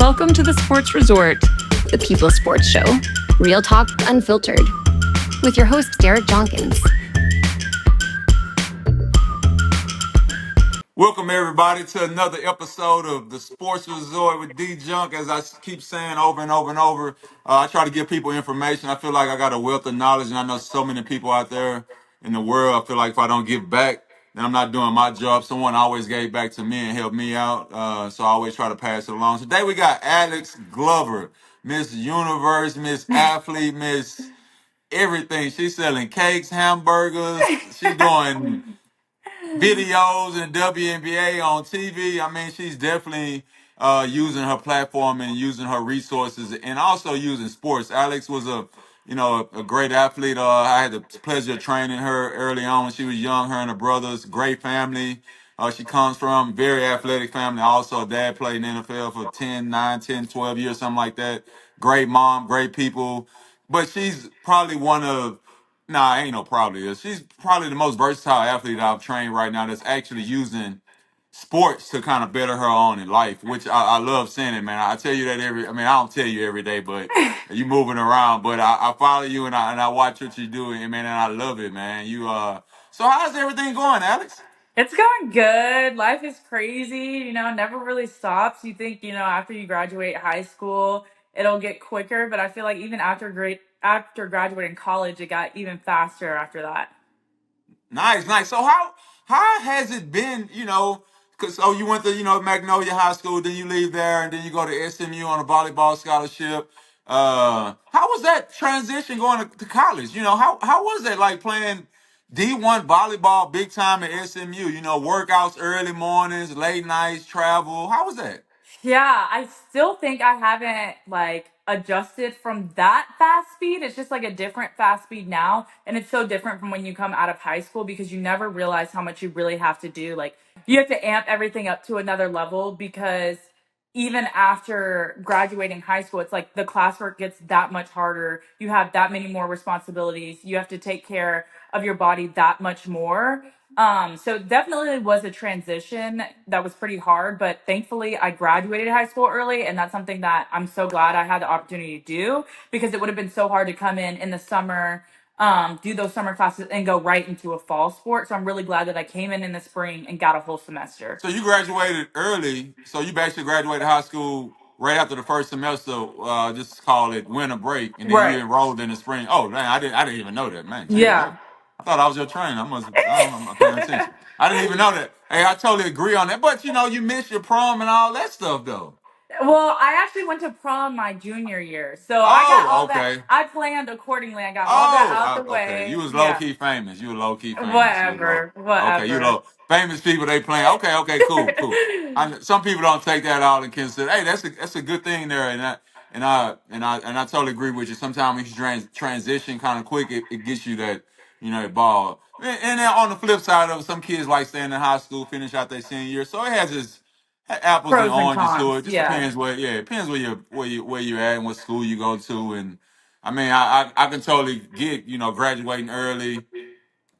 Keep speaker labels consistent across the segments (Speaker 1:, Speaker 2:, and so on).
Speaker 1: Welcome to the Sports Resort,
Speaker 2: the People's Sports Show. Real talk unfiltered. With your host, Derek Jonkins.
Speaker 3: Welcome, everybody, to another episode of the Sports Resort with D Junk. As I keep saying over and over and over, I try to give people information. I feel like I got a wealth of knowledge, and I know so many people out there in the world. I feel like if I don't give back, then I'm not doing my job. Someone always gave back to me and helped me out, so I always try to pass it along. Today we got Alex Glover, Miss Universe, Miss Athlete, Miss everything. She's selling cakes, hamburgers. She's doing videos in the WNBA on TV. I mean, she's definitely using her platform and using her resources and also using sports. Alex was a great athlete. I had the pleasure of training her early on when she was young. Her and her brothers, great family. She comes from very athletic family. Also, dad played in the NFL for 10, 9, 10, 12 years, something like that. Great mom, great people. But she's probably one of Nah, ain't no probably is. She's probably the most versatile athlete I've trained right now that's actually using sports to kind of better her on in life, which I love seeing it, man. I tell you that I don't tell you every day, but you moving around, but I follow you and I watch what you do, and man, and I love it, man. So how's everything going, Alex?
Speaker 4: It's going good. Life is crazy, never really stops. You think, after you graduate high school, it'll get quicker, but I feel like even after graduating college, it got even faster after that.
Speaker 3: Nice, nice. So how has it been? Cause you went to Magnolia High School, then you leave there, and then you go to SMU on a volleyball scholarship. How was that transition going to college? How was that like playing D1 volleyball big time at SMU? Workouts early mornings, late nights, travel. How was that?
Speaker 4: Yeah, I still think I haven't like adjusted from that fast speed. It's just like a different fast speed now. And it's so different from when you come out of high school because you never realize how much you really have to do. Like you have to amp everything up to another level because even after graduating high school, it's like the classwork gets that much harder. You have that many more responsibilities. You have to take care of your body that much more. So definitely was a transition that was pretty hard, but thankfully I graduated high school early, and that's something that I'm so glad I had the opportunity to do because it would have been so hard to come in the summer, do those summer classes and go right into a fall sport. So I'm really glad that I came in the spring and got a whole semester.
Speaker 3: So you graduated early. So you basically graduated high school right after the first semester. Just call it winter break, and then you
Speaker 4: Right.
Speaker 3: enrolled in the spring. Oh man, I didn't even know that, man. Geez,
Speaker 4: Yeah.
Speaker 3: I thought I was your trainer. I'm not paying attention. I didn't even know that. Hey, I totally agree on that. But you missed your prom and all that stuff, though.
Speaker 4: Well, I actually went to prom my junior year. So I got
Speaker 3: Oh,
Speaker 4: all that.
Speaker 3: okay.
Speaker 4: I planned accordingly. I got all that out the
Speaker 3: Okay. You
Speaker 4: way.
Speaker 3: was low
Speaker 4: Yeah.
Speaker 3: key famous. You were low key famous. You was low.
Speaker 4: Whatever.
Speaker 3: Okay. You
Speaker 4: Whatever.
Speaker 3: low famous people. They playing. Okay. Okay. Cool. Cool. Some people don't take that all in consider. Hey, that's a good thing there, and I totally agree with you. Sometimes when you transition kind of quick, it gets you that ball. And then on the flip side of it, some kids like staying in high school, finish out their senior year, so it has its apples and
Speaker 4: Pros and
Speaker 3: oranges to
Speaker 4: cons.
Speaker 3: it. Just
Speaker 4: Yeah.
Speaker 3: depends it depends where you at and what school you go to. And I mean, I can totally get graduating early,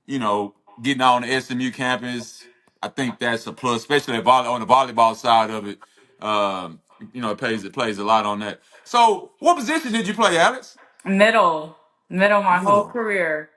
Speaker 3: you know getting on the SMU campus. I think that's a plus, especially on the volleyball side of it. Um, it plays a lot on that. So, what position did you play, Alex?
Speaker 4: Middle. Middle my whole
Speaker 3: Middle.
Speaker 4: career.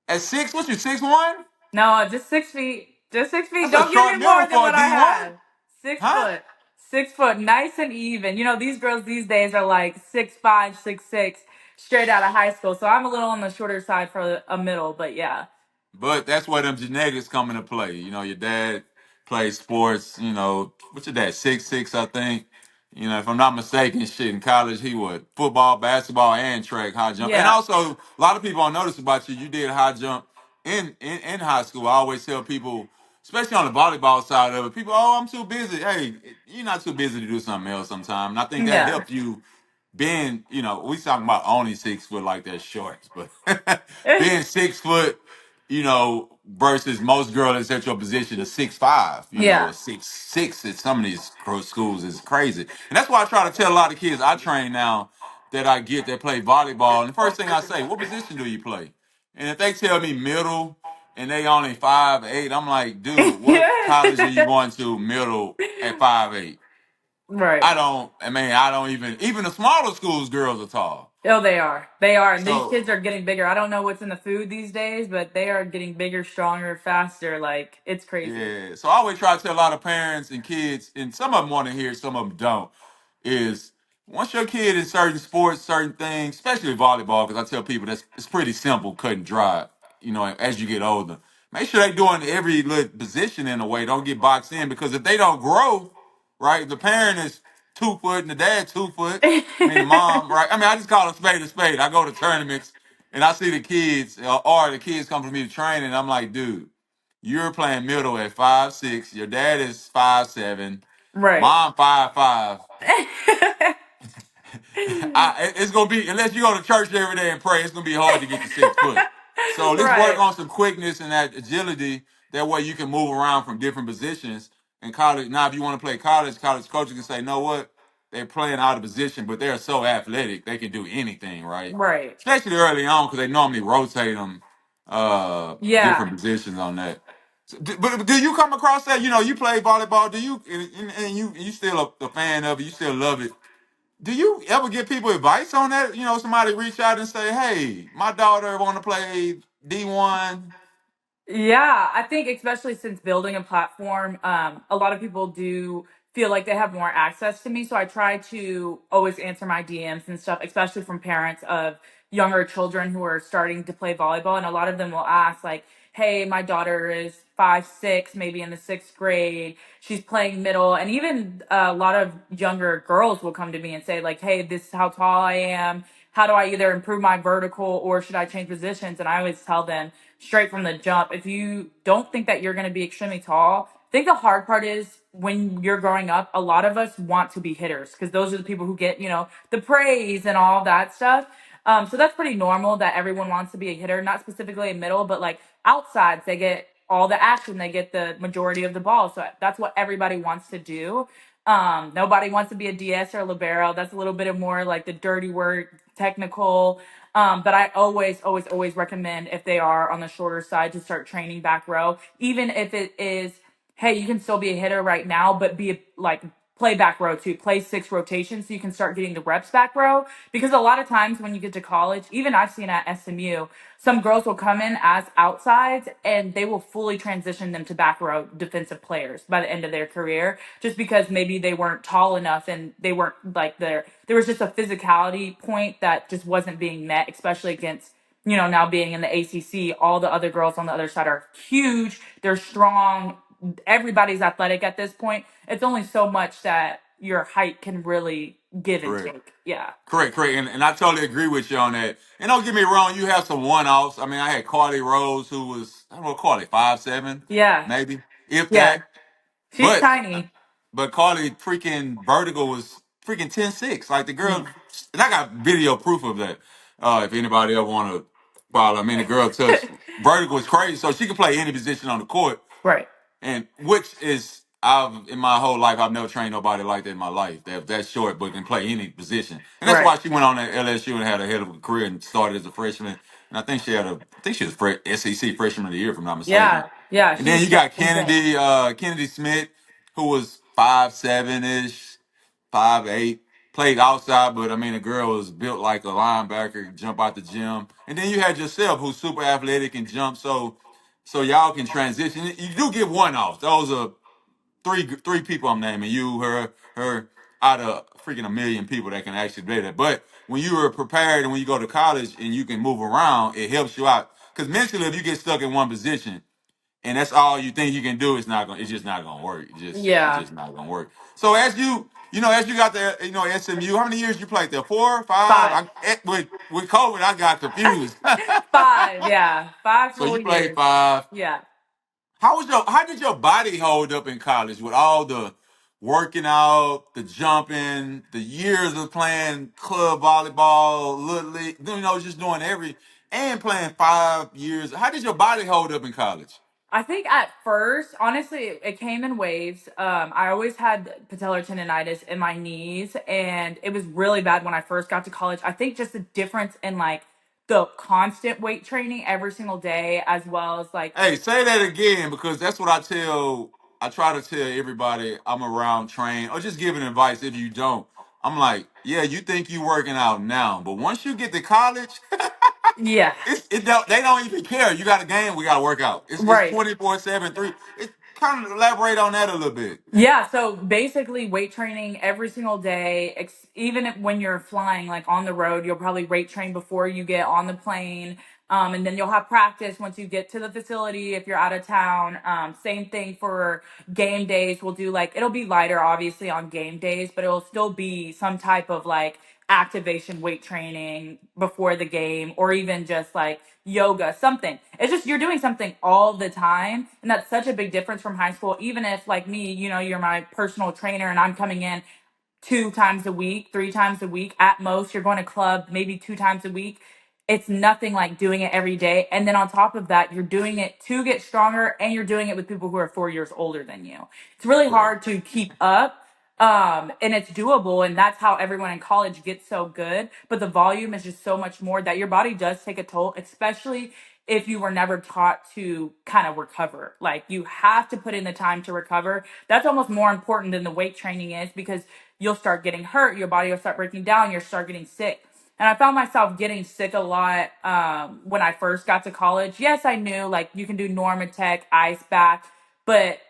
Speaker 3: At six, what you 6'1"?
Speaker 4: No, just 6 feet. Just 6 feet.
Speaker 3: That's a
Speaker 4: Don't give
Speaker 3: short
Speaker 4: me more
Speaker 3: middle
Speaker 4: than
Speaker 3: for a
Speaker 4: what I
Speaker 3: D1,
Speaker 4: had. Six
Speaker 3: huh?
Speaker 4: foot. 6 foot. Nice and even. These girls these days are like 6'5", 6'6", straight out of high school. So I'm a little on the shorter side for a middle, but yeah.
Speaker 3: But that's where them genetics come into play. Your dad plays sports. What's your dad? 6'6", I think. If I'm not mistaken, shit in college he would football, basketball, and track, high jump. And
Speaker 4: Yeah.
Speaker 3: also, a lot of people don't notice about you. You did high jump in high school. I always tell people, especially on the volleyball side of it, people, oh, I'm too busy. Hey, you're not too busy to do something else sometime. And I think that
Speaker 4: Yeah.
Speaker 3: helped you being, we talking about only 6 foot like that shorts, but being 6 foot, versus most girls at your position of 6'5",
Speaker 4: Yeah.
Speaker 3: or 6'6" at some of these schools is crazy. And that's why I try to tell a lot of kids I train now that I get that play volleyball. And the first thing I say, what position do you play? And if they tell me middle and they only 5'8", I'm like, dude, what college are you going to middle at 5'8"?
Speaker 4: Right.
Speaker 3: I don't even the smaller schools, girls are tall.
Speaker 4: Oh, they are. They are. And these
Speaker 3: So
Speaker 4: kids are getting bigger. I don't know what's in the food these days, but they are getting bigger, stronger, faster. Like, it's crazy.
Speaker 3: yeah, so I always try to tell a lot of parents and kids, and some of them want to hear, some of them don't. Is once your kid in certain sports, certain things, especially volleyball, because I tell people that's it's pretty simple, cut and dry. You know, as you get older, make sure they doing every little position in a way. Don't get boxed in because if they don't grow, right, the parent is 2 foot and the dad 2 foot. I mean, the mom, right? I mean, I just call a spade a spade. I go to tournaments and I see the kids, or the kids come to me to train, and I'm like, dude. You're playing middle at 5'6". Your dad is 5'7".
Speaker 4: Right.
Speaker 3: Mom 5'5". It's gonna be unless you go to church every day and pray, it's gonna be hard to get to 6 foot. So let's work
Speaker 4: Right.
Speaker 3: on some quickness and that agility. That way you can move around from different positions. In college, now if you want to play college coaches can say, know what? They're playing out of position, but they're so athletic they can do anything, right?
Speaker 4: Right.
Speaker 3: Especially early on because they normally rotate them
Speaker 4: Yeah.
Speaker 3: different positions on that. So, but do you come across that? You know, you play volleyball. Do you and you still a fan of it? You still love it? Do you ever give people advice on that? You know, somebody reach out and say, "Hey, my daughter want to play D1."
Speaker 4: Yeah, I think especially since building a platform, a lot of people do feel like they have more access to me. So I try to always answer my DMs and stuff, especially from parents of younger children who are starting to play volleyball. And a lot of them will ask, like, hey, my daughter is 5'6", maybe in the sixth grade. She's playing middle. And even a lot of younger girls will come to me and say, like, hey, this is how tall I am. How do I either improve my vertical or should I change positions? And I always tell them, straight from the jump, if you don't think that you're going to be extremely tall, I think the hard part is when you're growing up, a lot of us want to be hitters because those are the people who get, the praise and all that stuff. So that's pretty normal that everyone wants to be a hitter, not specifically a middle, but like outsides, they get all the action, they get the majority of the ball. So that's what everybody wants to do. Nobody wants to be a DS or a libero. That's a little bit of more like the dirty work, technical. But I always, always, always recommend if they are on the shorter side to start training back row, even if it is, hey, you can still be a hitter right now, but like play back row too, play 6 rotations so you can start getting the reps back row. Because a lot of times when you get to college, even I've seen at SMU, some girls will come in as outsides and they will fully transition them to back row defensive players by the end of their career, just because maybe they weren't tall enough and they weren't like there was just a physicality point that just wasn't being met, especially against, now being in the ACC, all the other girls on the other side are huge. They're strong. Everybody's athletic at this point. It's only so much that your height can really give and
Speaker 3: Correct.
Speaker 4: take. Yeah.
Speaker 3: Correct. And I totally agree with you on that. And don't get me wrong, you have some one-offs. I mean, I had Carly Rose, who was, I don't know, Carly, 5'7",
Speaker 4: Yeah.
Speaker 3: maybe, if
Speaker 4: Yeah.
Speaker 3: that.
Speaker 4: She's
Speaker 3: But
Speaker 4: tiny.
Speaker 3: But Carly freaking vertical was freaking 10-6. Like the girl,
Speaker 4: Mm.
Speaker 3: and I got video proof of that. If anybody ever want to follow, I mean, the girl touched vertical is crazy. So she can play any position on the court.
Speaker 4: Right.
Speaker 3: And which is, in my whole life, I've never trained nobody like that in my life. That's short, but can play any position. And that's
Speaker 4: Right.
Speaker 3: why she went on at LSU and had a hell of a career and started as a freshman. And I think she was SEC freshman of the year, if I'm not mistaken.
Speaker 4: Yeah. Yeah.
Speaker 3: And then
Speaker 4: She's
Speaker 3: you got
Speaker 4: insane.
Speaker 3: Kennedy Smith, who was 5'7" ish, 5'8", played outside, but I mean the girl was built like a linebacker, jump out the gym. And then you had yourself, who's super athletic and jump, so y'all can transition. You do get one off. Those are three people I'm naming. You, her, out of freaking a million people that can actually play that. But when you are prepared and when you go to college and you can move around, it helps you out. Because mentally, if you get stuck in one position, and that's all you think you can do, it's just not gonna work. It's
Speaker 4: Yeah.
Speaker 3: just not gonna work. So as you got there, SMU, how many years you played there? 4, 5?
Speaker 4: 5.
Speaker 3: With COVID, I got confused.
Speaker 4: 5. Yeah. 5
Speaker 3: So
Speaker 4: full
Speaker 3: you played
Speaker 4: years.
Speaker 3: 5.
Speaker 4: Yeah.
Speaker 3: How did your body hold up in college with all the working out, the jumping, the years of playing club volleyball, little league, just doing and playing 5 years? How did your body hold up in college?
Speaker 4: I think at first, honestly, it came in waves. I always had patellar tendonitis in my knees, and it was really bad when I first got to college. I think just the difference in like the constant weight training every single day, as well as like,
Speaker 3: Hey, say that again because that's what I try to tell everybody I'm around train or just giving advice if you don't. I'm like, yeah, you think you working out now, but once you get to college,
Speaker 4: Yeah.
Speaker 3: they don't even care. You got a game, we got to work out. It's
Speaker 4: Right.
Speaker 3: 24/7, 3. It kind of elaborate on that a little bit.
Speaker 4: Yeah, so basically weight training every single day, even when you're flying, like on the road, you'll probably weight train before you get on the plane. And then you'll have practice once you get to the facility if you're out of town. Same thing for game days. We'll do like, it'll be lighter obviously on game days, but it'll still be some type of like activation weight training before the game, or even just like yoga, something. It's just you're doing something all the time. And that's such a big difference from high school. Even if, like me, you're my personal trainer and I'm coming in 2 times a week, 3 times a week at most, you're going to club maybe 2 times a week. It's nothing like doing it every day. And then on top of that, you're doing it to get stronger and you're doing it with people who are 4 years older than you. It's really
Speaker 3: Correct.
Speaker 4: hard to keep up. And it's doable, and that's how everyone in college gets so good. But the volume is just so much more that your body does take a toll, especially if you were never taught to kind of recover. Like you have to put in the time to recover. That's almost more important than the weight training is, because you'll start getting hurt, your body will start breaking down, you'll start getting sick. And I found myself getting sick a lot when I first got to college. Yes, I knew like you can do Normatec, ice bath, but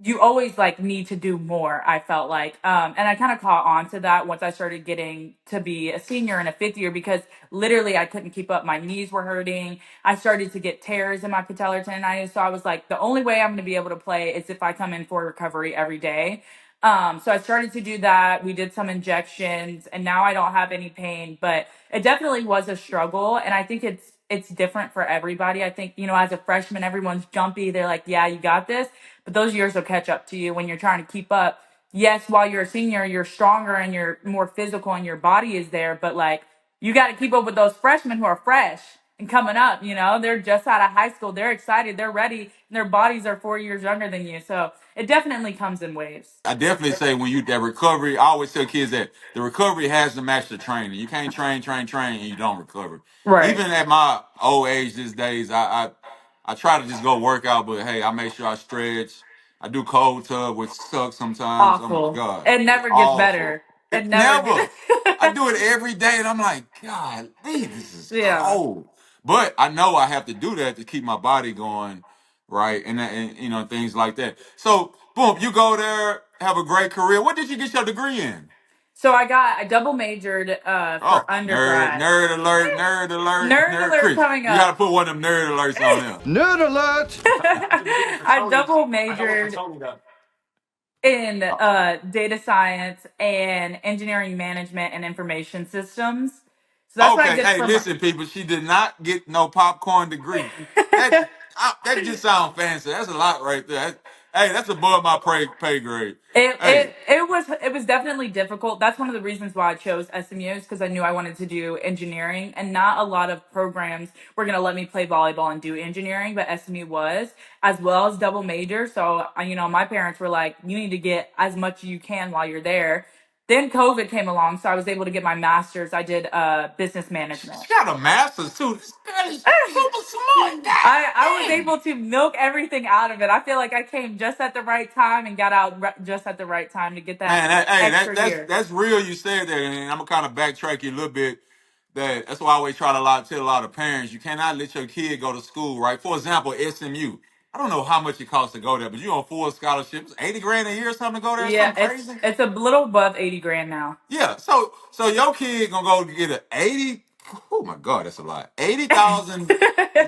Speaker 4: you always like need to do more, I felt like. And I kind of caught on to that once I started getting to be a senior and a fifth year, because literally I couldn't keep up. My knees were hurting. I started to get tears in my patellar tendonitis. So I was like, the only way I'm going to be able to play is if I come in for recovery every day. So I started to do that. We did some injections and now I don't have any pain, but it definitely was a struggle. And I think it's different for everybody. I think, as a freshman, everyone's jumpy. They're like, yeah, you got this. But those years will catch up to you when you're trying to keep up. Yes, while you're a senior, you're stronger and you're more physical and your body is there. But like, you got to keep up with those freshmen who are fresh and coming up. They're just out of high school. They're excited. They're ready. And their bodies are 4 years younger than you. So it definitely comes in waves.
Speaker 3: I definitely say when you that recovery, I always tell kids that the recovery has to match the training. You can't train, and you don't recover.
Speaker 4: Right.
Speaker 3: Even at my old age these days, I try to just go work out, but hey, I make sure I stretch. I do cold tub, which sucks sometimes. Oh my
Speaker 4: Awful.
Speaker 3: God.
Speaker 4: It never gets
Speaker 3: Awful.
Speaker 4: better. It never
Speaker 3: Never.
Speaker 4: gets.
Speaker 3: I do it every day and I'm like, God, this is
Speaker 4: Yeah.
Speaker 3: cold. But I know I have to do that to keep my body going, right? And things like that. So, boom, you go there, have a great career. What did you get your degree in?
Speaker 4: So I double majored
Speaker 3: Oh,
Speaker 4: for
Speaker 3: nerd,
Speaker 4: undergrad.
Speaker 3: nerd alert, nerd alert,
Speaker 4: Nerd
Speaker 3: nerd
Speaker 4: alert
Speaker 3: Chris.
Speaker 4: coming
Speaker 3: You got to
Speaker 4: up.
Speaker 3: put one of them nerd alerts on there.
Speaker 5: Nerd alert!
Speaker 4: I double majored in data science and engineering management and information systems. So that's what I
Speaker 3: Okay,
Speaker 4: did
Speaker 3: hey,
Speaker 4: for my.
Speaker 3: listen, people. She did not get no popcorn degree. That that just sounds fancy. That's a lot right there. Hey, that's above my pay grade.
Speaker 4: It,
Speaker 3: Hey,
Speaker 4: it it was definitely difficult. That's one of the reasons why I chose SMU, is because I knew I wanted to do engineering, and not a lot of programs were gonna let me play volleyball and do engineering, but SMU was, as well as double major. So my parents were like, "You need to get as much as you can while you're there." Then COVID came along, so I was able to get my master's. I did business management.
Speaker 3: she got a master's too. This girl is super smart. God
Speaker 4: I was
Speaker 3: dang.
Speaker 4: able to milk everything out of it. I feel like I came just at the right time and got out just at the right time to get that
Speaker 3: Man,
Speaker 4: extra
Speaker 3: that's
Speaker 4: year.
Speaker 3: that's real. You said that, and I'm gonna kind of backtrack you a little bit. That's why I always try to tell a lot of parents you cannot let your kid go to school. Right? For example, SMU. I don't know how much it costs to go there, but you on full scholarships, 80 grand a year or something to go there, or
Speaker 4: Yeah,
Speaker 3: something
Speaker 4: it's
Speaker 3: crazy.
Speaker 4: it's a little above 80 grand now.
Speaker 3: Yeah, so your kid gonna go get a 80. Oh my God, that's a lot. 80,000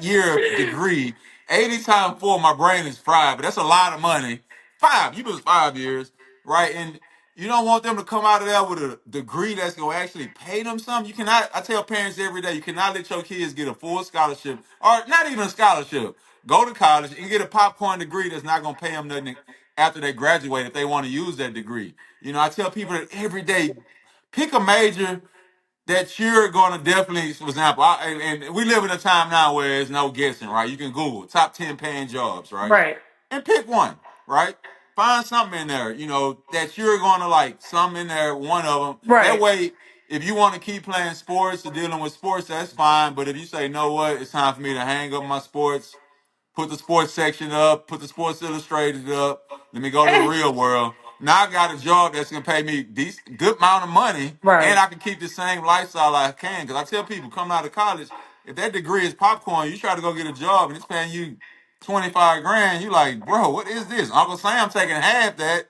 Speaker 3: year degree. 80 times four. My brain is fried, but that's a lot of money. Five. You was 5 years, right? And you don't want them to come out of there with a degree that's gonna actually pay them something. You cannot. I tell parents every day, you cannot let your kids get a full scholarship, or not even a scholarship. Go to college and get a popcorn degree that's not gonna pay them nothing after they graduate if they want to use that degree. I tell people that every day, pick a major that you're going to definitely, for example, and we live in a time now where there's no guessing, right? You can Google top 10 paying jobs, right?
Speaker 4: Right,
Speaker 3: And pick one, right? Find something in there, that you're going to like, something in there, one of them. That
Speaker 4: right.
Speaker 3: way, if you want to keep playing sports or dealing with sports, that's fine. But if you say, know what, it's time for me to hang up my sports, put the sports section up, put the Sports Illustrated up. Let me go to the real world. Now I got a job that's gonna pay me decent, good amount of money, and
Speaker 4: Right.
Speaker 3: I can keep the same lifestyle I can. Because I tell people coming out of college, if that degree is popcorn, you try to go get a job and it's paying you 25 grand. You like, bro, what is this? Uncle Sam taking half that.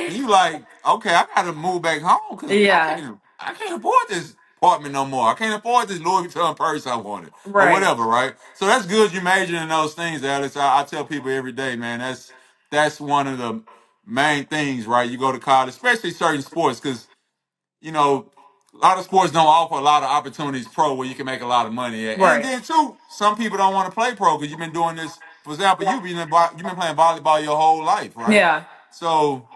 Speaker 3: And you like, okay, I gotta move back home because
Speaker 4: Yeah.
Speaker 3: I can't afford this apartment no more. I can't afford this Louis Vuitton purse I wanted or
Speaker 4: Right.
Speaker 3: whatever, right? So that's good you majoring in those things, Alex. I tell people every day, man, that's one of the main things, right? You go to college, especially certain sports, because you know, a lot of sports don't offer a lot of opportunities pro where you can make a lot of money at. And
Speaker 4: Right.
Speaker 3: then too, some people don't want to play pro because you've been doing this. For example, you've been playing volleyball your whole life, right?
Speaker 4: Yeah.
Speaker 3: So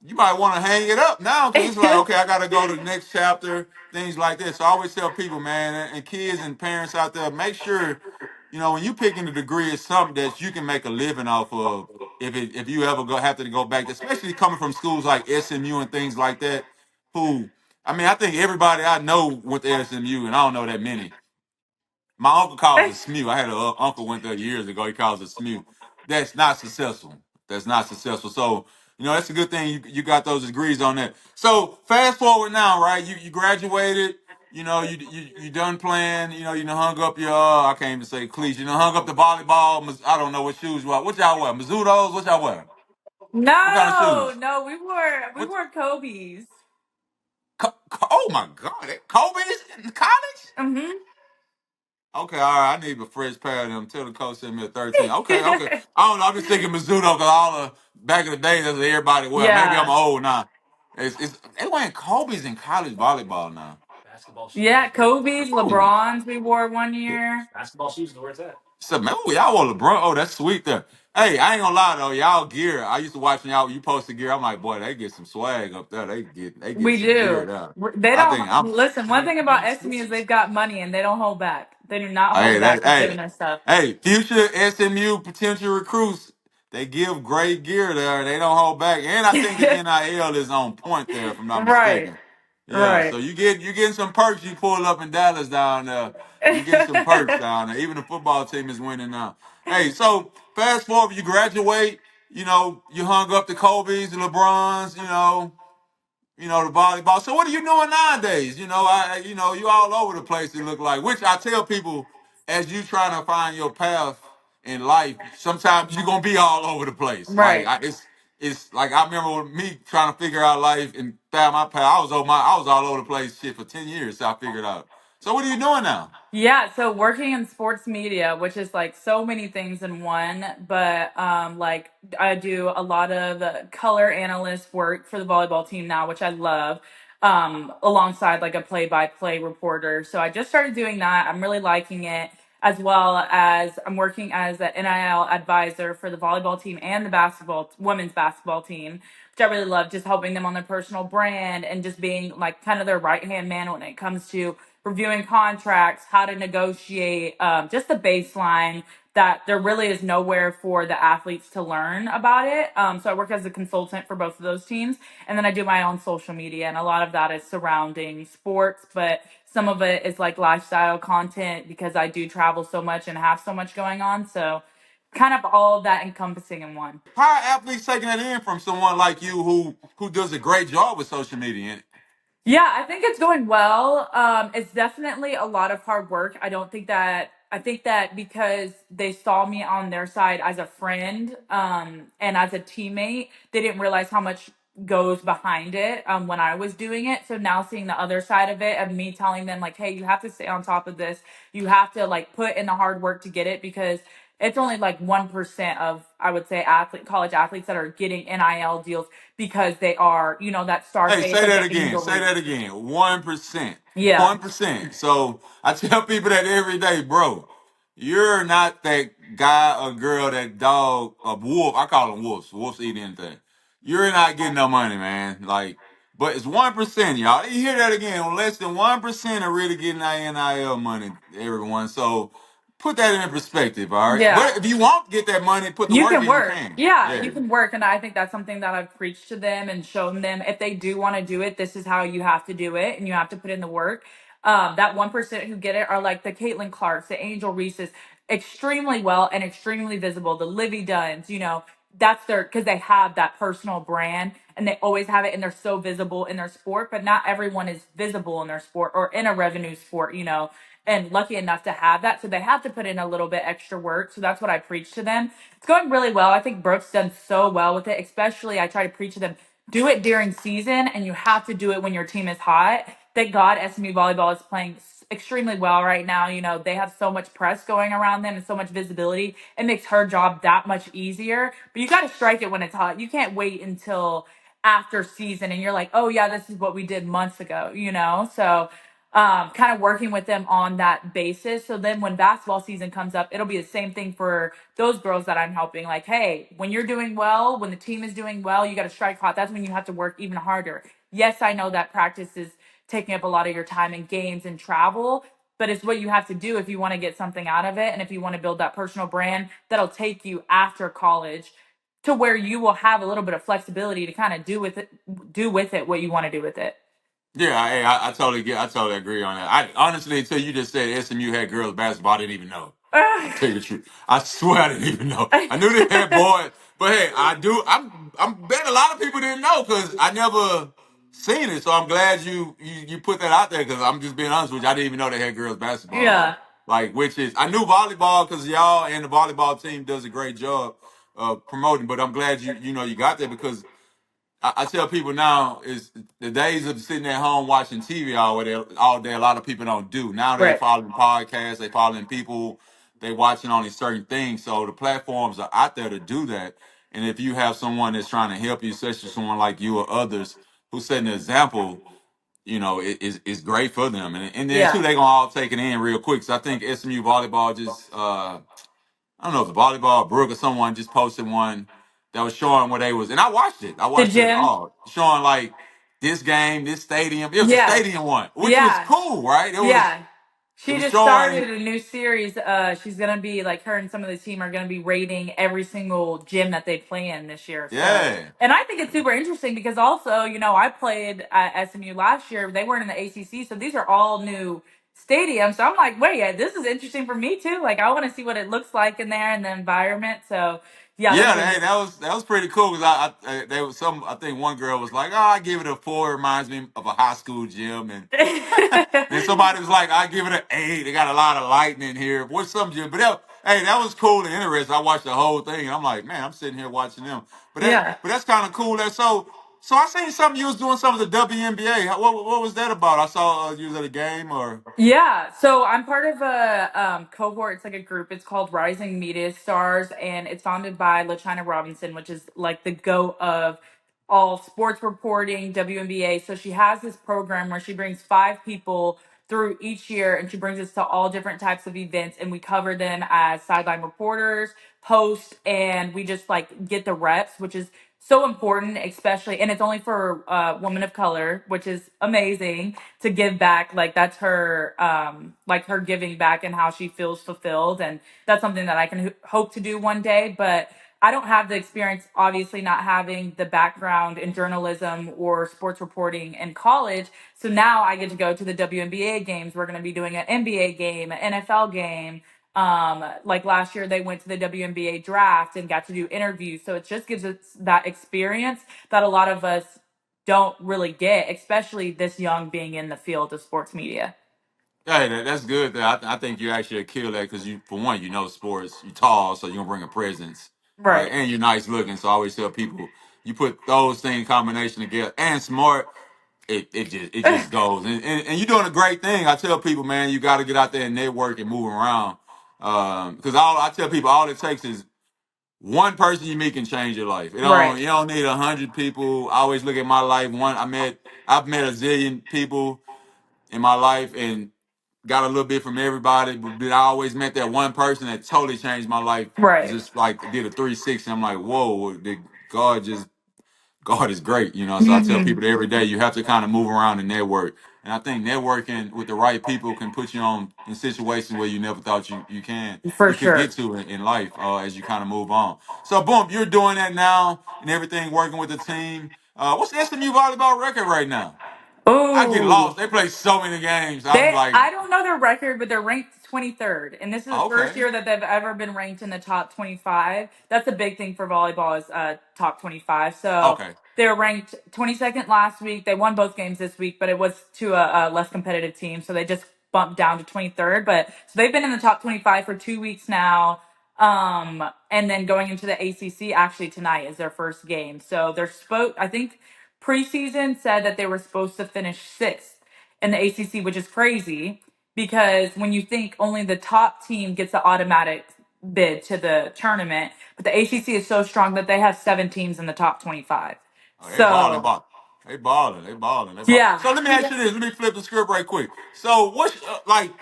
Speaker 3: you might want to hang it up now because it's like, okay, I got to go to the next chapter, things like this. So I always tell people, man, and kids and parents out there, make sure, when you picking a degree, it's something that you can make a living off of. If you ever have to go back, especially coming from schools like SMU and things like that, who, I mean, I think everybody I know went to SMU, and I don't know that many. My uncle calls it SMU. I had an uncle went there years ago. He calls it SMU. That's not successful. That's not successful. So, that's a good thing you got those degrees on that. So fast forward now, right? You graduated. You done playing. You done hung up your I can't even say cleats. You done hung up the volleyball. I don't know what shoes you wear. What y'all wear? Mizunos? What y'all wear? What kind of
Speaker 4: No,
Speaker 3: shoes?
Speaker 4: no, we
Speaker 3: What?
Speaker 4: wore Kobe's.
Speaker 3: Oh my God! Kobe's in college?
Speaker 4: Mm-hmm.
Speaker 3: Okay, all right. I need a fresh pair of them. Tell the coach send me a 13. Okay, okay. I don't know. I'm just thinking Mizuno because all the back in the day, that's what everybody wear. Maybe I'm
Speaker 4: Yeah.
Speaker 3: old now. It's they wearing Kobe's in college volleyball now.
Speaker 4: Yeah, Kobe's,
Speaker 3: Ooh.
Speaker 4: LeBron's we wore one year.
Speaker 3: So man, ooh, y'all want LeBron? Oh, that's sweet there. Hey, I ain't gonna lie though, y'all gear. I used to watch y'all. You post the gear. I'm like, boy, they get some swag up there. They get
Speaker 4: We
Speaker 3: some gear
Speaker 4: do.
Speaker 3: there.
Speaker 4: They
Speaker 3: I
Speaker 4: don't
Speaker 3: think I'm.
Speaker 4: listen. One thing about SMU is they've got money and they don't hold back. They do not
Speaker 3: Hey,
Speaker 4: hold back
Speaker 3: that
Speaker 4: with
Speaker 3: hey,
Speaker 4: giving us stuff.
Speaker 3: hey, future SMU potential recruits, they give great gear there. They don't hold back. And I think the NIL is on point there, if I'm not
Speaker 4: Right.
Speaker 3: mistaken. Yeah, so
Speaker 4: Right.
Speaker 3: you getting some perks. You pull up in Dallas down there. You getting some perks down there. Even the football team is winning now. Hey, so fast forward, you graduate. You hung up the Kobe's, the LeBrons. The volleyball. So what are you doing nowadays? You all over the place. It look like, which I tell people, as you trying to find your path in life, sometimes you're gonna be all over the place. Like
Speaker 4: Right.
Speaker 3: it's like I remember with me trying to figure out life and find my path. I was all over the place shit for 10 years. So I figured out. So what are you doing now?
Speaker 4: Yeah, so working in sports media, which is like so many things in one, but like I do a lot of color analyst work for the volleyball team now, which I love, alongside like a play-by-play reporter. So I just started doing that. I'm really liking it, as well as I'm working as an NIL advisor for the volleyball team and the women's basketball team, which I really love, just helping them on their personal brand and just being like kind of their right-hand man when it comes to reviewing contracts, how to negotiate, just the baseline that there really is nowhere for the athletes to learn about it. So I work as a consultant for both of those teams. And then I do my own social media. And a lot of that is surrounding sports, but some of it is like lifestyle content because I do travel so much and have so much going on. So kind of all of that encompassing in one.
Speaker 3: How are athletes taking it in from someone like you who does a great job with social media?
Speaker 4: Yeah, I think it's going well. It's definitely a lot of hard work. I think that because they saw me on their side as a friend, and as a teammate, they didn't realize how much goes behind it, when I was doing it. So now seeing the other side of it, of me telling them like, hey, you have to stay on top of this. You have to like put in the hard work to get it, because it's only like 1% of, I would say, college athletes that are getting NIL deals because they are, that star
Speaker 3: Hey,
Speaker 4: face
Speaker 3: say
Speaker 4: of
Speaker 3: that
Speaker 4: the
Speaker 3: again.
Speaker 4: angel
Speaker 3: Say
Speaker 4: read.
Speaker 3: that again. 1%.
Speaker 4: Yeah.
Speaker 3: 1%. So I tell people that every day, bro. You're not that guy or girl, that dog, a wolf. I call them wolves. Wolves eat anything. You're not getting no money, man. Like, but it's 1%, y'all. You hear that again? Less than 1% are really getting that NIL money, everyone. So put that in perspective, all right?
Speaker 4: Yeah.
Speaker 3: But if you want to get that money, put the
Speaker 4: You
Speaker 3: work
Speaker 4: can
Speaker 3: in, you
Speaker 4: work.
Speaker 3: can.
Speaker 4: Yeah,
Speaker 3: Yeah.
Speaker 4: you can work. And I think that's something that I've preached to them and shown them. If they do want to do it, this is how you have to do it and you have to put in the work. That 1% who get it are like the Caitlin Clarks, the Angel Reeses, extremely well and extremely visible. The Livy Dunns, that's their, because they have that personal brand and they always have it and they're so visible in their sport. But not everyone is visible in their sport or in a revenue sport, and lucky enough to have that. So they have to put in a little bit extra work. So that's what I preach to them. It's going really well. I think Brooke's done so well with it. Especially, I try to preach to them, do it during season, and you have to do it when your team is hot. Thank God SMU volleyball is playing extremely well right now. They have so much press going around them and so much visibility. It makes her job that much easier. But you got to strike it when it's hot. You can't wait until after season and you're like, oh yeah, this is what we did months ago. So kind of working with them on that basis. So then when basketball season comes up, it'll be the same thing for those girls that I'm helping. Like, hey, when you're doing well, when the team is doing well, you got to strike hot. That's when you have to work even harder. Yes, I know that practice is taking up a lot of your time in games and travel, but it's what you have to do if you want to get something out of it. And if you want to build that personal brand that'll take you after college to where you will have a little bit of flexibility to kind of do with it what you want to do with it.
Speaker 3: Yeah, hey, I totally agree on that. I honestly, until you just said SMU had girls basketball, I didn't even know. I'll tell you the truth. I swear I didn't even know. I knew they had boys, but hey, I do. I'm betting a lot of people didn't know because I never seen it. So I'm glad you put that out there because I'm just being honest with you. I didn't even know they had girls basketball.
Speaker 4: Yeah.
Speaker 3: Like, which is I knew volleyball because y'all and the volleyball team does a great job of promoting. But I'm glad you got there because I tell people now is the days of sitting at home watching TV all day. A lot of people don't do now. They
Speaker 4: Right.
Speaker 3: following podcasts, they following people, they watching on these certain things. So the platforms are out there to do that. And if you have someone that's trying to help you, especially someone like you or others who set an example, it's great for them. And then too,
Speaker 4: Yeah.
Speaker 3: they gonna all take it in real quick. So I think SMU volleyball just I don't know if the volleyball Brooke or someone just posted one that was showing where they was, and I watched it. I
Speaker 4: The
Speaker 3: watched it
Speaker 4: gym.
Speaker 3: all, showing like this game, this stadium. It was a
Speaker 4: Yeah.
Speaker 3: stadium one, which was
Speaker 4: Yeah.
Speaker 3: cool, right?
Speaker 4: Yeah.
Speaker 3: It
Speaker 4: She
Speaker 3: was
Speaker 4: just started
Speaker 3: showing,
Speaker 4: a new series. She's gonna be like her and some of the team are gonna be rating every single gym that they play in this year. So,
Speaker 3: yeah,
Speaker 4: and I think it's super interesting because also, I played at SMU last year. They weren't in the ACC, so these are all new stadiums. So I'm like, wait, yeah, this is interesting for me too. Like, I want to see what it looks like in there and the environment. So, yeah, that's
Speaker 3: yeah.
Speaker 4: gonna
Speaker 3: Hey, that was pretty cool because there was some. I think one girl was like, "Oh, I give it a 4. It reminds me of a high school gym," and
Speaker 4: be.
Speaker 3: then somebody was like, "I give it an 8. They got a lot of lightning here." What's some gym? But that was cool and interesting. I watched the whole thing, and I'm like, man, I'm sitting here watching them.
Speaker 4: Yeah.
Speaker 3: But that's kind of cool. So I seen something you was doing some of the WNBA. What was that about? I saw you was at a game or
Speaker 4: Yeah, so I'm part of a cohort. It's like a group. It's called Rising Media Stars, and it's founded by LaChina Robinson, which is like the GOAT of all sports reporting, WNBA. So she has this program where she brings 5 people through each year, and she brings us to all different types of events, and we cover them as sideline reporters, hosts, and we just like get the reps, which is so important, especially, and it's only for women of color, which is amazing to give back. Like that's her like her giving back and how she feels fulfilled, and that's something that I can hope to do one day. But I don't have the experience, obviously not having the background in journalism or sports reporting in college. So now I get to go to the WNBA games. We're going to be doing an NBA game, an NFL game. Like last year they went to the WNBA draft and got to do interviews. So it just gives us that experience that a lot of us don't really get, especially this young being in the field of sports media.
Speaker 3: hey, that's good. I think you actually kill that because for one, sports. You're tall, so you're gonna bring a presence, right?
Speaker 4: Right.
Speaker 3: And you're nice looking. So I always tell people you put those things in combination together and smart. It just goes. And you're doing a great thing. I tell people, man, you got to get out there and network and move around. Because all I tell people, all it takes is one person you meet can change your life.
Speaker 4: Right.
Speaker 3: You don't need 100 people. I always look at my life. I've met a zillion people in my life and got a little bit from everybody, but I always met that one person that totally changed my life.
Speaker 4: Right.
Speaker 3: Just like did a 360. I'm like, whoa, did God is great, So I tell
Speaker 4: Hmm.
Speaker 3: people that every day you have to kind of move around and network. And I think networking with the right people can put you on in situations where you never thought
Speaker 4: For
Speaker 3: you could
Speaker 4: sure.
Speaker 3: get to in life as you kind of move on. So boom, you're doing that now and everything working with the team. What's the SMU volleyball record right now? I get
Speaker 4: Oh,
Speaker 3: lost. They play so many games. I'm like,
Speaker 4: I don't know their record, but they're ranked 23rd, and this is the first
Speaker 3: okay,
Speaker 4: year that they've ever been ranked in the top 25. That's a big thing for volleyball is top 25. So
Speaker 3: okay.
Speaker 4: they were ranked 22nd last week. They won both games this week, but it was to a less competitive team, so they just bumped down to 23rd. But so they've been in the top 25 for 2 weeks now. And then going into the ACC, actually tonight is their first game. So I think preseason said that they were supposed to finish sixth in the ACC, which is crazy because when you think only the top team gets the automatic bid to the tournament, but the ACC is so strong that they have 7 teams in the top 25.
Speaker 3: Oh, they balling,
Speaker 4: So,
Speaker 3: balling. They balling, they balling, they balling.
Speaker 4: yeah.
Speaker 3: So let me ask you this. Let me flip the script right quick. So what's like,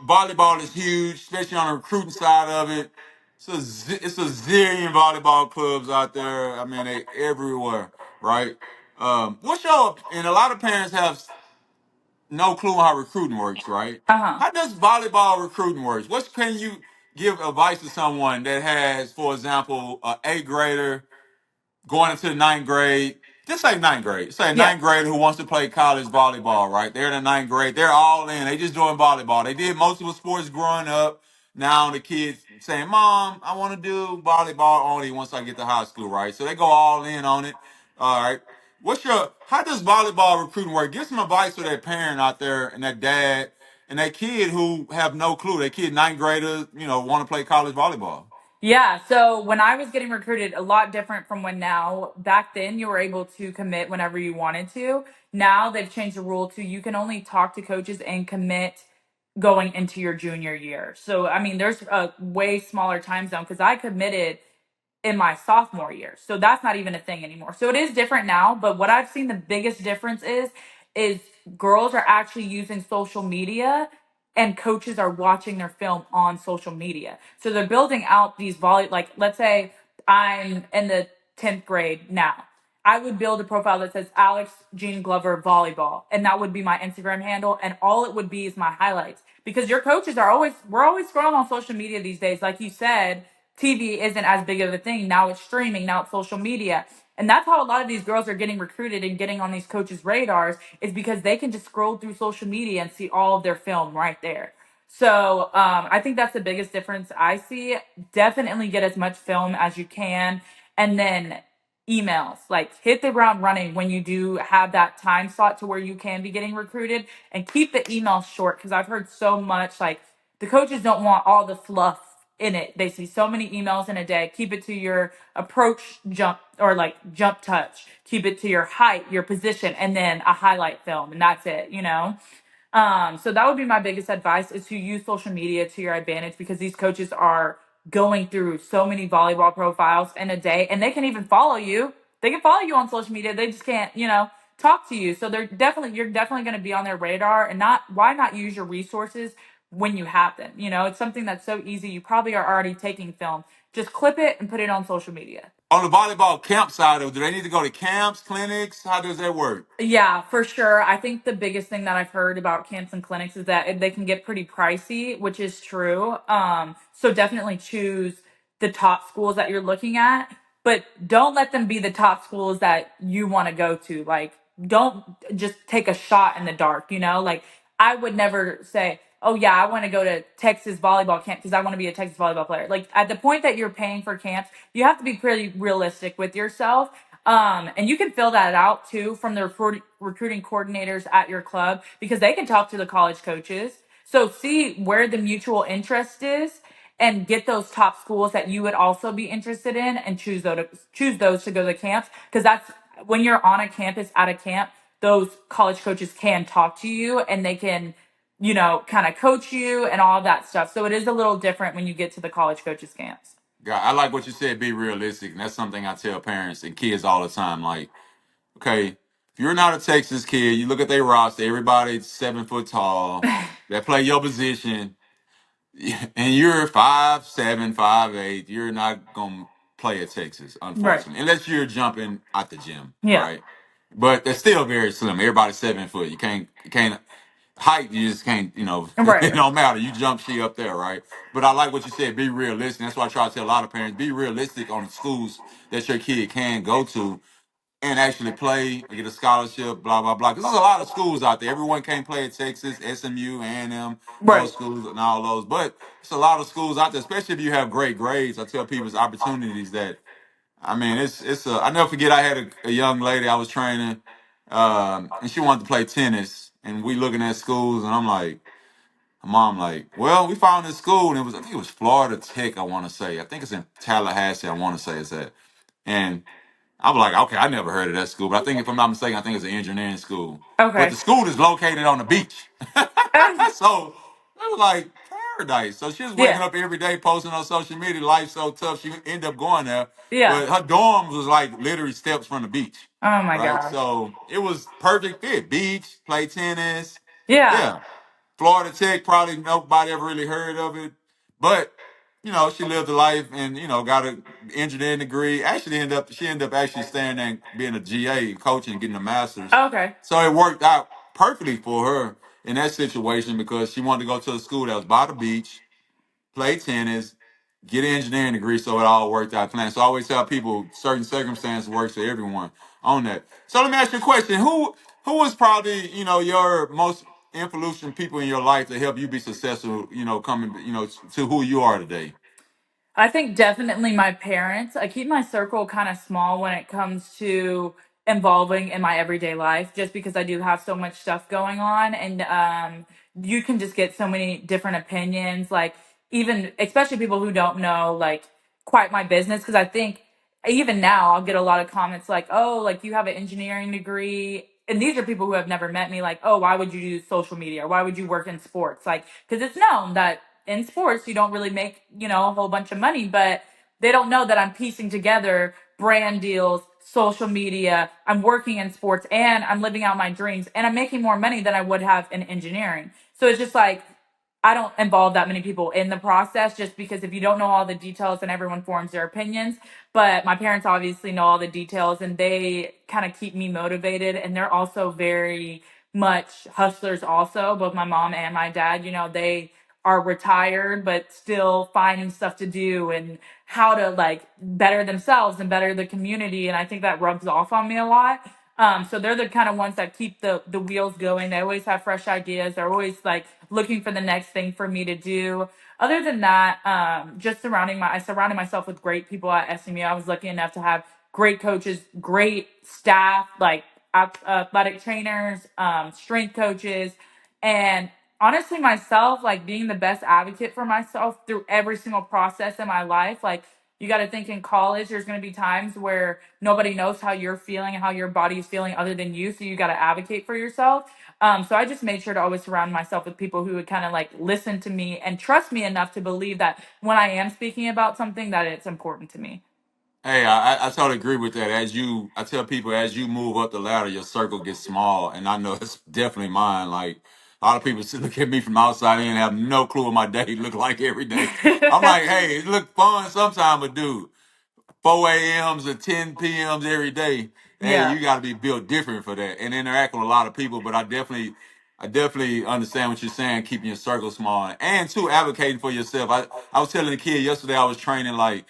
Speaker 3: volleyball is huge, especially on the recruiting side of it. It's a zillion volleyball clubs out there. I mean, they everywhere, right? And a lot of parents have no clue how recruiting works, right?
Speaker 4: Uh-huh.
Speaker 3: How does volleyball recruiting works? What can you give advice to someone that has, for example, an eighth grader going into the ninth grade? Just say ninth grade. Say
Speaker 4: Yeah.
Speaker 3: ninth grade who wants to play college volleyball, right? They're in the ninth grade. They're all in. They just doing volleyball. They did multiple sports growing up. Now the kids saying, "Mom, I want to do volleyball only once I get to high school," right? So they go all in on it. All right. How does volleyball recruiting work? Give some advice to that parent out there and that dad and that kid who have no clue. That kid, ninth grader, want to play college volleyball.
Speaker 4: Yeah, so when I was getting recruited, a lot different from when now. Back then, you were able to commit whenever you wanted to. Now they've changed the rule to you can only talk to coaches and commit going into your junior year. So, I mean, there's a way smaller time zone because I committed in my sophomore year. So that's not even a thing anymore. So it is different now, but what I've seen the biggest difference is girls are actually using social media and coaches are watching their film on social media. So they're building out these like let's say I'm in the 10th grade now. I would build a profile that says Alex Jean Glover volleyball, and that would be my Instagram handle, and all it would be is my highlights. Because your coaches we're always scrolling on social media these days. Like you said, TV isn't as big of a thing. Now it's streaming, now it's social media. And that's how a lot of these girls are getting recruited and getting on these coaches' radars is because they can just scroll through social media and see all of their film right there. So I think that's the biggest difference I see. Definitely get as much film as you can. And then emails, like hit the ground running when you do have that time slot to where you can be getting recruited and keep the emails short. Cause I've heard so much like the coaches don't want all the fluff in it. They see so many emails in a day. Keep it to your approach jump or like jump touch. Keep it to your height, your position, and then a highlight film. And that's it. So that would be my biggest advice is to use social media to your advantage because these coaches are going through so many volleyball profiles in a day and they can even follow you. They can follow you on social media. They just can't, talk to you. So you're definitely going to be on their radar and why not use your resources when you have them? It's something that's so easy. You probably are already taking film. Just clip it and put it on social media.
Speaker 3: On the volleyball camp side of it, do they need to go to camps, clinics? How does that work?
Speaker 4: Yeah, for sure. I think the biggest thing that I've heard about camps and clinics is that they can get pretty pricey, which is true. So definitely choose the top schools that you're looking at, but don't let them be the top schools that you want to go to. Like, don't just take a shot in the dark. Like, I would never say, oh, yeah, I want to go to Texas volleyball camp because I want to be a Texas volleyball player. Like, at the point that you're paying for camps, you have to be pretty realistic with yourself and you can fill that out too from the recruiting coordinators at your club because they can talk to the college coaches. So see where the mutual interest is and get those top schools that you would also be interested in and choose those to go to camps because that's when you're on a campus at a camp, those college coaches can talk to you and they can kind of coach you and all of that stuff. So it is a little different when you get to the college coaches camps.
Speaker 3: Yeah, I like what you said, be realistic. And that's something I tell parents and kids all the time. Like, okay, if you're not a Texas kid, you look at their roster, everybody's 7 foot tall, that play your position, and you're 5'7", 5'8", you're not gonna play at Texas,
Speaker 4: Right.
Speaker 3: unfortunately. Unless you're jumping at the gym,
Speaker 4: Yeah.
Speaker 3: right? But they're still very slim. Everybody's 7 foot. You can't height, you just can't,
Speaker 4: Right.
Speaker 3: it don't matter. You jump she up there, right? But I like what you said, be realistic. That's why I try to tell a lot of parents, be realistic on the schools that your kid can go to. and actually play or get a scholarship, blah, blah, blah. Because there's a lot of schools out there. Everyone can't play at Texas, SMU, A&M, those
Speaker 4: Right.
Speaker 3: schools and all those. But it's a lot of schools out there, especially if you have great grades. I tell people it's opportunities that, I mean, I never forget I had a young lady I was training, and she wanted to play tennis. And we looking at schools, and I'm like, her mom like, well, we found this school, and I think it was Florida Tech, I want to say. I think it's in Tallahassee, I want to say it's at. And I was like, okay, I never heard of that school, but I think if I'm not mistaken, I think it's an engineering school. But
Speaker 4: Okay.
Speaker 3: the school is located on the beach.
Speaker 4: Uh,
Speaker 3: So it was like paradise. So she was waking
Speaker 4: yeah.
Speaker 3: up every day, posting on social media. Life's so tough, she ended up going there.
Speaker 4: Yeah.
Speaker 3: But her dorms was like literally steps from the beach,
Speaker 4: Oh my
Speaker 3: right?
Speaker 4: gosh.
Speaker 3: So it was perfect fit. Beach, play tennis.
Speaker 4: Yeah.
Speaker 3: Yeah. Florida Tech, probably nobody ever really heard of it. But, she lived a life and, got an engineering degree. Actually she ended up actually staying there and being a GA, coaching and getting a master's.
Speaker 4: Okay.
Speaker 3: So it worked out perfectly for her in that situation because she wanted to go to a school that was by the beach, play tennis, get an engineering degree, so it all worked out planned. So I always tell people certain circumstances works for everyone on that. So let me ask you a question. Who was probably, your most influential people in your life to help you be successful, coming, to who you are today?
Speaker 4: I think definitely my parents. I keep my circle kind of small when it comes to involving in my everyday life, just because I do have so much stuff going on, and you can just get so many different opinions. Like even especially people who don't know like quite my business, because I think even now I'll get a lot of comments like, "Oh, like you have an engineering degree." And these are people who have never met me, like, oh, why would you do social media? Or why would you work in sports? Like, because it's known that in sports you don't really make a whole bunch of money, but they don't know that I'm piecing together brand deals, social media, I'm working in sports, and I'm living out my dreams, and I'm making more money than I would have in engineering. So it's just like I don't involve that many people in the process, just because if you don't know all the details, then everyone forms their opinions. But my parents obviously know all the details, and they kind of keep me motivated, and they're also very much hustlers also. Both my mom and my dad, they are retired but still finding stuff to do and how to like better themselves and better the community, and I think that rubs off on me a lot. So they're the kind of ones that keep the wheels going. They always have fresh ideas. They're always like looking for the next thing for me to do. Other than that, just I surrounded myself with great people at SMU. I was lucky enough to have great coaches, great staff, like athletic trainers, strength coaches, and honestly myself, like being the best advocate for myself through every single process in my life. Like you got to think in college, there's going to be times where nobody knows how you're feeling and how your body is feeling other than you. So you got to advocate for yourself. So I just made sure to always surround myself with people who would kind of like listen to me and trust me enough to believe that when I am speaking about something, that it's important to me.
Speaker 3: Hey, I totally agree with that. I tell people, as you move up the ladder, your circle gets small, and I know it's definitely mine. Like a lot of people look at me from outside and have no clue what my day look like every day. I'm like, hey, it look fun sometime, but dude, 4 a.m.s or 10 p.m.s every day. Hey,
Speaker 4: Yeah.
Speaker 3: you got to be built different for that and interact with a lot of people. But I definitely understand what you're saying, keeping your circle small and too advocating for yourself. I was telling the kid yesterday I was training like,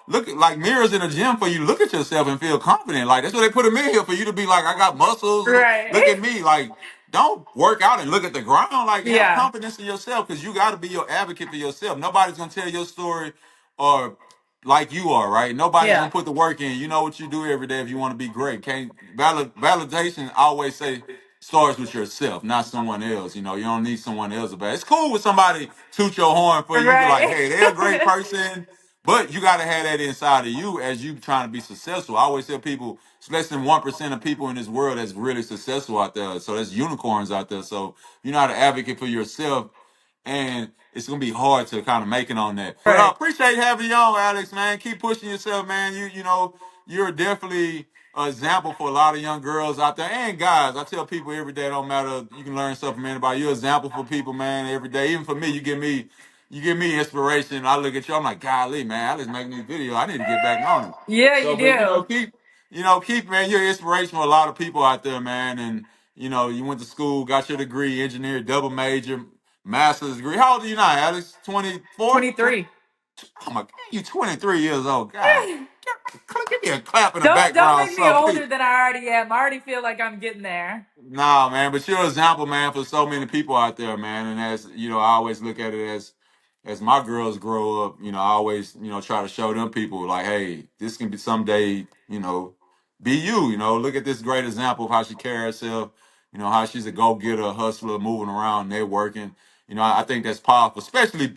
Speaker 3: look at like mirrors in a gym for you. Look at yourself and feel confident. Like that's what they put them in here for you to be like, I got muscles. Look
Speaker 4: Right.
Speaker 3: at me. Like don't work out and look at the ground. Like have
Speaker 4: Yeah.
Speaker 3: confidence in yourself because you got to be your advocate for yourself. Nobody's gonna tell your story or like you are, right? Nobody's
Speaker 4: Yeah.
Speaker 3: gonna put the work in. You know what you do every day if you want to be great. Can't validation I always say starts with yourself, not someone else. You don't need someone else about it. It's cool with somebody toot your horn for you. You can like,
Speaker 4: Right.
Speaker 3: hey, they're a great person, but you gotta have that inside of you as you trying to be successful. I always tell people it's less than 1% of people in this world that's really successful out there. So there's unicorns out there. So you're not an advocate for yourself and it's gonna be hard to kind of make it on that. But I
Speaker 4: Right.
Speaker 3: appreciate having you on, Alex. Man, keep pushing yourself, man. You're definitely an example for a lot of young girls out there and guys. I tell people every day, it don't matter. You can learn stuff from anybody. You're an example for people, man. Every day, even for me, you give me inspiration. I look at you, I'm like, golly, man, Alex making these videos. I need to get back on it.
Speaker 4: Yeah, you
Speaker 3: So, but
Speaker 4: do.
Speaker 3: keep, man. You're inspiration for a lot of people out there, man. And you went to school, got your degree, engineer, double major, master's degree. How old are you now, Alex? 24?
Speaker 4: 23.
Speaker 3: Oh my God, you 23 years old. God. Give me a clap in the
Speaker 4: Don't
Speaker 3: background,
Speaker 4: make me
Speaker 3: something.
Speaker 4: older than I already am. I already feel like I'm getting there.
Speaker 3: Nah, man, but you're an example, man, for so many people out there, man. And as you know, I always look at it as my girls grow up. You know, I always try to show them people like, hey, this can be someday. Be you. Look at this great example of how she carries herself. How she's a go getter, a hustler, moving around, networking. I think that's powerful, especially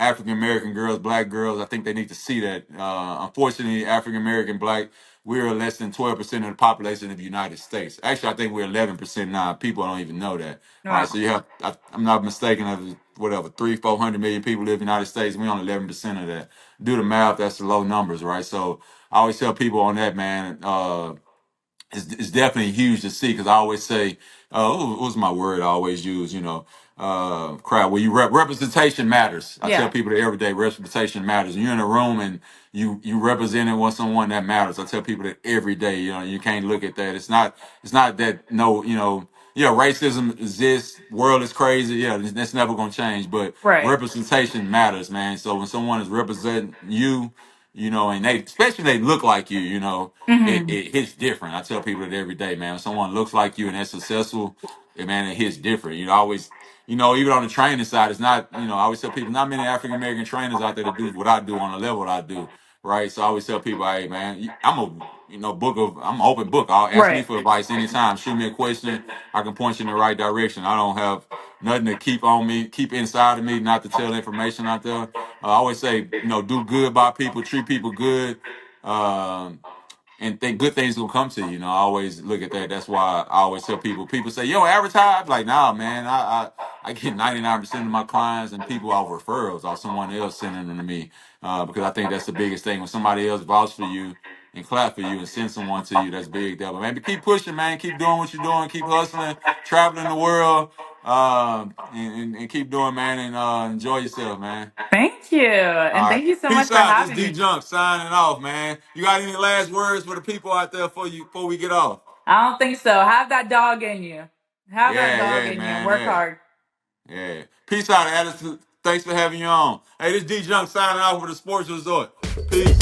Speaker 3: African American girls, black girls. I think they need to see that. Unfortunately, African American black, we're less than 12% of the population of the United States. Actually, I think we're 11% now. People don't even know that. All right,
Speaker 4: Wow.
Speaker 3: so you have, I'm not mistaken, of whatever, 400 million people live in the United States. We only 11% of that. Do the math, that's the low numbers, right? So I always tell people on that, man, it's definitely huge to see because I always say, what was my word I always use, crap, well, representation matters. I tell
Speaker 4: Yeah.
Speaker 3: people that every day, representation matters. When you're in a room and you representing with someone that matters. I tell people that every day, you can't look at that. It's not that no, yeah, racism exists, world is crazy, yeah, that's never gonna change, but
Speaker 4: Right.
Speaker 3: representation matters, man. So when someone is representing you, and they especially they look like you,
Speaker 4: Hmm.
Speaker 3: it hits different. I tell people that every day, man. When someone looks like you and they're successful, man, it hits different. Always, even on the training side, it's not, I always tell people, not many African American trainers out there that do what I do on the level that I do, right? So I always tell people, hey, man, I'm an open book. I'll ask me
Speaker 4: Right.
Speaker 3: for advice anytime. Shoot me a question, I can point you in the right direction. I don't have nothing to keep on me, keep inside of me, not to tell information out there. I always say, do good by people, treat people good. Um, and think good things will come to you. I always look at that. That's why I always tell people. People say, "Yo, advertise." I'm like, nah, man. I get 99% of my clients and people off referrals or someone else sending them to me because I think that's the biggest thing. When somebody else vouch for you and clap for you and send someone to you, that's big. Devil, man. But keep pushing, man. Keep doing what you're doing. Keep hustling, traveling the world, and keep doing, man. And enjoy yourself, man.
Speaker 4: Thank you.
Speaker 3: All
Speaker 4: And
Speaker 3: right.
Speaker 4: thank you so much
Speaker 3: Peace
Speaker 4: for
Speaker 3: out. This
Speaker 4: having
Speaker 3: D
Speaker 4: me.
Speaker 3: Junk signing off, man. You got any last words for the people out there before we get off?
Speaker 4: I don't think so. Have that dog in you. Have that
Speaker 3: Yeah,
Speaker 4: dog
Speaker 3: yeah,
Speaker 4: in you and
Speaker 3: man.
Speaker 4: work
Speaker 3: Yeah.
Speaker 4: hard.
Speaker 3: Yeah. Peace out, Alice. Thanks for having you on. Hey, this D Junk signing off with the Sports Resort. Peace.